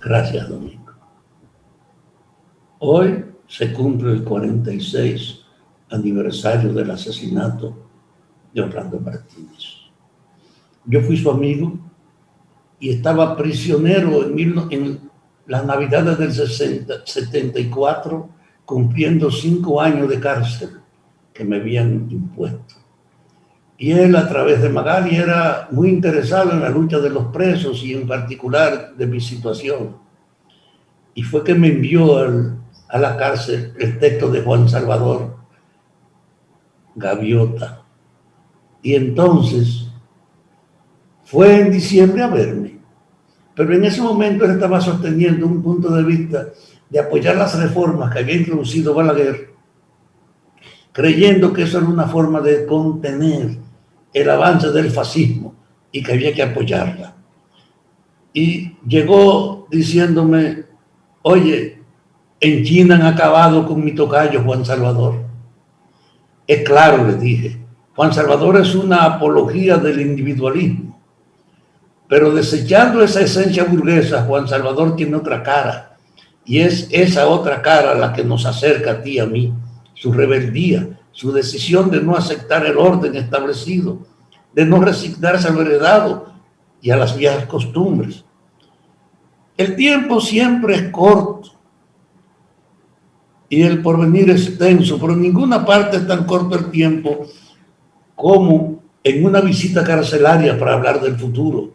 Gracias, Domingo. Hoy se cumple el 46 aniversario del asesinato de Orlando Martínez. Yo fui su amigo y estaba prisionero en las Navidades del 74, cumpliendo 5 años de cárcel que me habían impuesto. Y él, a través de Magali, era muy interesado en la lucha de los presos y en particular de mi situación. Y fue que me envió a la cárcel el texto de Juan Salvador Gaviota. Y entonces fue en diciembre a verme. Pero en ese momento él estaba sosteniendo un punto de vista de apoyar las reformas que había introducido Balaguer, creyendo que eso era una forma de contener el avance del fascismo y que había que apoyarla. Y llegó diciéndome: oye, en China han acabado con mi tocayo Juan Salvador. Es claro, le dije, Juan Salvador es una apología del individualismo, pero desechando esa esencia burguesa, Juan Salvador tiene otra cara, y es esa otra cara la que nos acerca a ti y a mí, su rebeldía, su decisión de no aceptar el orden establecido, de no resignarse a lo heredado y a las viejas costumbres. El tiempo siempre es corto y el porvenir es extenso, pero en ninguna parte es tan corto el tiempo como en una visita carcelaria para hablar del futuro,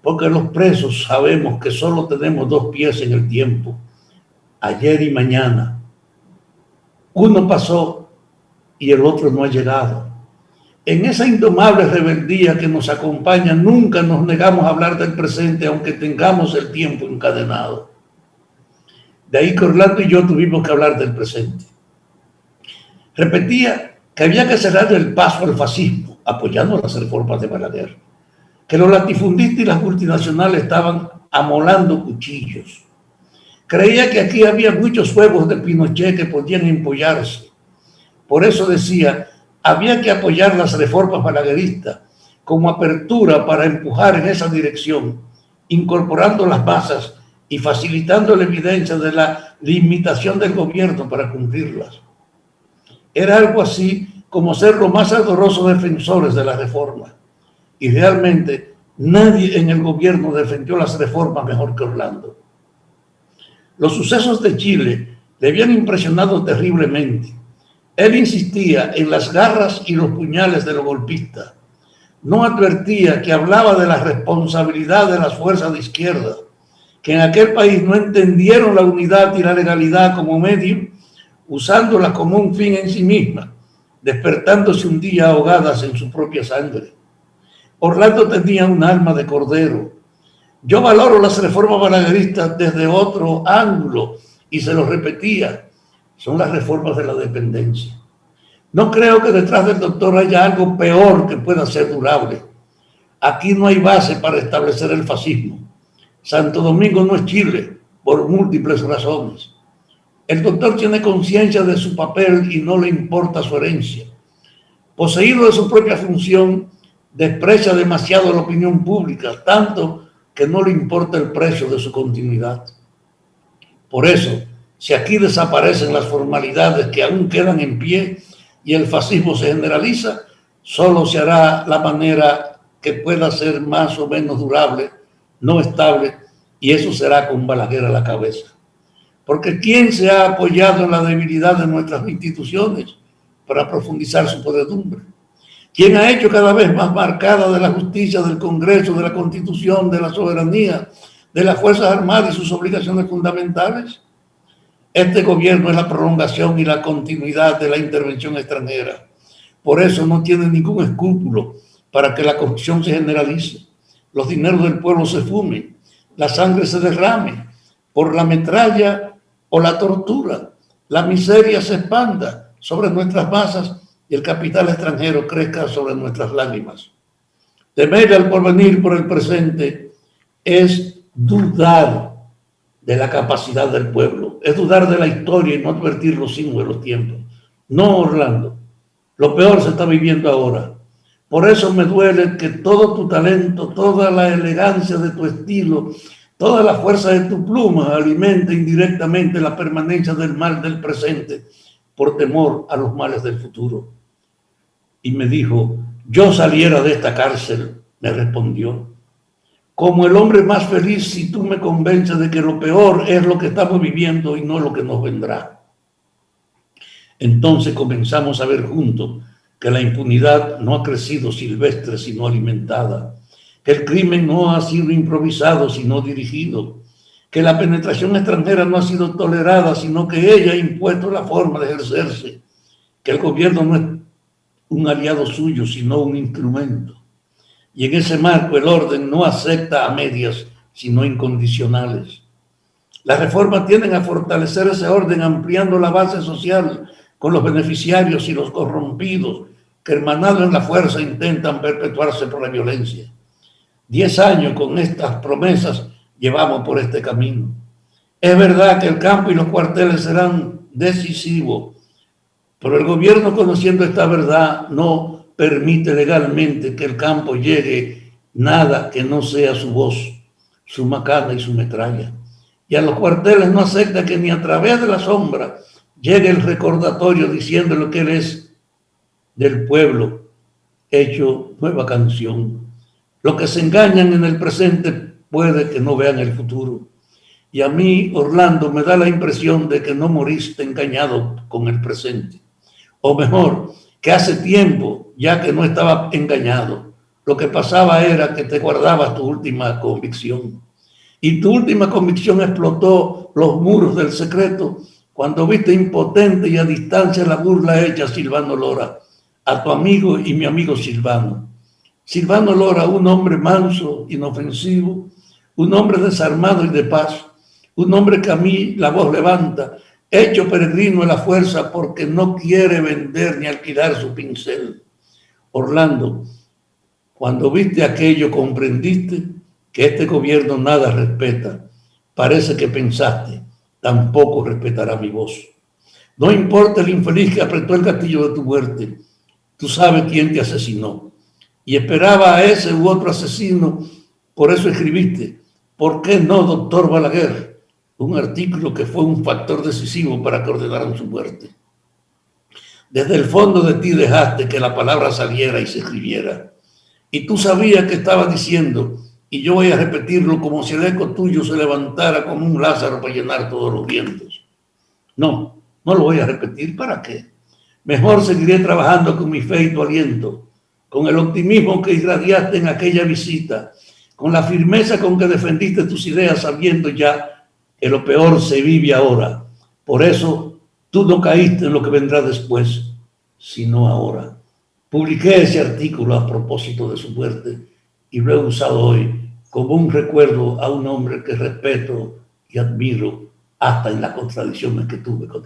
porque los presos sabemos que solo tenemos 2 pies en el tiempo, ayer y mañana. Uno pasó y el otro no ha llegado. En esa indomable rebeldía que nos acompaña, nunca nos negamos a hablar del presente, aunque tengamos el tiempo encadenado. De ahí que Orlando y yo tuvimos que hablar del presente. Repetía que había que cerrar el paso al fascismo, apoyando las reformas de Balaguer, que los latifundistas y las multinacionales estaban amolando cuchillos. Creía que aquí había muchos huevos de Pinochet que podían empollarse. Por eso decía, había que apoyar las reformas balagueristas como apertura para empujar en esa dirección, incorporando las masas y facilitando la evidencia de la limitación del gobierno para cumplirlas. Era algo así como ser los más ardorosos defensores de la reforma. Y realmente nadie en el gobierno defendió las reformas mejor que Orlando. Los sucesos de Chile le habían impresionado terriblemente. Él insistía en las garras y los puñales de los golpistas. No advertía que hablaba de la responsabilidad de las fuerzas de izquierda, que en aquel país no entendieron la unidad y la legalidad como medio, usándola como un fin en sí misma, despertándose un día ahogadas en su propia sangre. Orlando tenía un alma de cordero. Yo valoro las reformas balagueristas desde otro ángulo y se lo repetía. Son las reformas de la dependencia. No creo que detrás del doctor haya algo peor que pueda ser durable. Aquí no hay base para establecer el fascismo. Santo Domingo no es Chile, por múltiples razones. El doctor tiene conciencia de su papel y no le importa su herencia. Poseído de su propia función, desprecia demasiado la opinión pública, tanto que no le importa el precio de su continuidad. Por eso, si aquí desaparecen las formalidades que aún quedan en pie y el fascismo se generaliza, solo se hará la manera que pueda ser más o menos durable, no estable, y eso será con Balaguer a la cabeza. Porque ¿quién se ha apoyado en la debilidad de nuestras instituciones para profundizar su podredumbre? ¿Quién ha hecho cada vez más marcada de la justicia, del Congreso, de la Constitución, de la soberanía, de las Fuerzas Armadas y sus obligaciones fundamentales? Este gobierno es la prolongación y la continuidad de la intervención extranjera. Por eso no tiene ningún escrúpulo para que la corrupción se generalice, los dineros del pueblo se fumen, la sangre se derrame por la metralla o la tortura, la miseria se expanda sobre nuestras masas y el capital extranjero crezca sobre nuestras lágrimas. Temer al porvenir por el presente es dudar de la capacidad del pueblo, es dudar de la historia y no advertir los signos de los tiempos. No, Orlando, lo peor se está viviendo ahora. Por eso me duele que todo tu talento, toda la elegancia de tu estilo, Toda la fuerza de tu pluma alimenta indirectamente la permanencia del mal del presente por temor a los males del futuro. Y me dijo, yo saliera de esta cárcel, me respondió, como el hombre más feliz si tú me convences de que lo peor es lo que estamos viviendo y no lo que nos vendrá. Entonces comenzamos a ver juntos que la impunidad no ha crecido silvestre sino alimentada, que el crimen no ha sido improvisado sino dirigido, que la penetración extranjera no ha sido tolerada sino que ella ha impuesto la forma de ejercerse, que el gobierno no es un aliado suyo sino un instrumento. Y en ese marco el orden no acepta a medias sino incondicionales. Las reformas tienden a fortalecer ese orden ampliando la base social con los beneficiarios y los corrompidos que hermanados en la fuerza intentan perpetuarse por la violencia. 10 años con estas promesas llevamos por este camino. Es verdad que el campo y los cuarteles serán decisivos, pero el gobierno, conociendo esta verdad, no permite legalmente que el campo llegue nada que no sea su voz, su macana y su metralla. Y a los cuarteles no acepta que ni a través de la sombra llegue el recordatorio diciéndole que él es del pueblo, hecho nueva canción. Los que se engañan en el presente puede que no vean el futuro. Y a mí, Orlando, me da la impresión de que no moriste engañado con el presente. O mejor, que hace tiempo ya que no estaba engañado. Lo que pasaba era que te guardabas tu última convicción. Y tu última convicción explotó los muros del secreto cuando viste impotente y a distancia la burla hecha a Silvano Lora, a tu amigo y mi amigo Silvano. Silvano Lora, un hombre manso, inofensivo, un hombre desarmado y de paz, un hombre que a mí la voz levanta, hecho peregrino en la fuerza porque no quiere vender ni alquilar su pincel. Orlando, cuando viste aquello comprendiste que este gobierno nada respeta. Parece que pensaste, tampoco respetará mi voz. No importa el infeliz que apretó el gatillo de tu muerte, tú sabes quién te asesinó. Y esperaba a ese u otro asesino, por eso escribiste, ¿por qué no, doctor Balaguer? Un artículo que fue un factor decisivo para que ordenaran su muerte. Desde el fondo de ti dejaste que la palabra saliera y se escribiera. Y tú sabías que estaba diciendo, y yo voy a repetirlo como si el eco tuyo se levantara como un Lázaro para llenar todos los vientos. No, no lo voy a repetir, ¿para qué? Mejor seguiré trabajando con mi fe y tu aliento, con el optimismo que irradiaste en aquella visita, con la firmeza con que defendiste tus ideas sabiendo ya que lo peor se vive ahora. Por eso tú no caíste en lo que vendrá después, sino ahora. Publiqué ese artículo a propósito de su muerte y lo he usado hoy como un recuerdo a un hombre que respeto y admiro hasta en las contradicciones que tuve con él.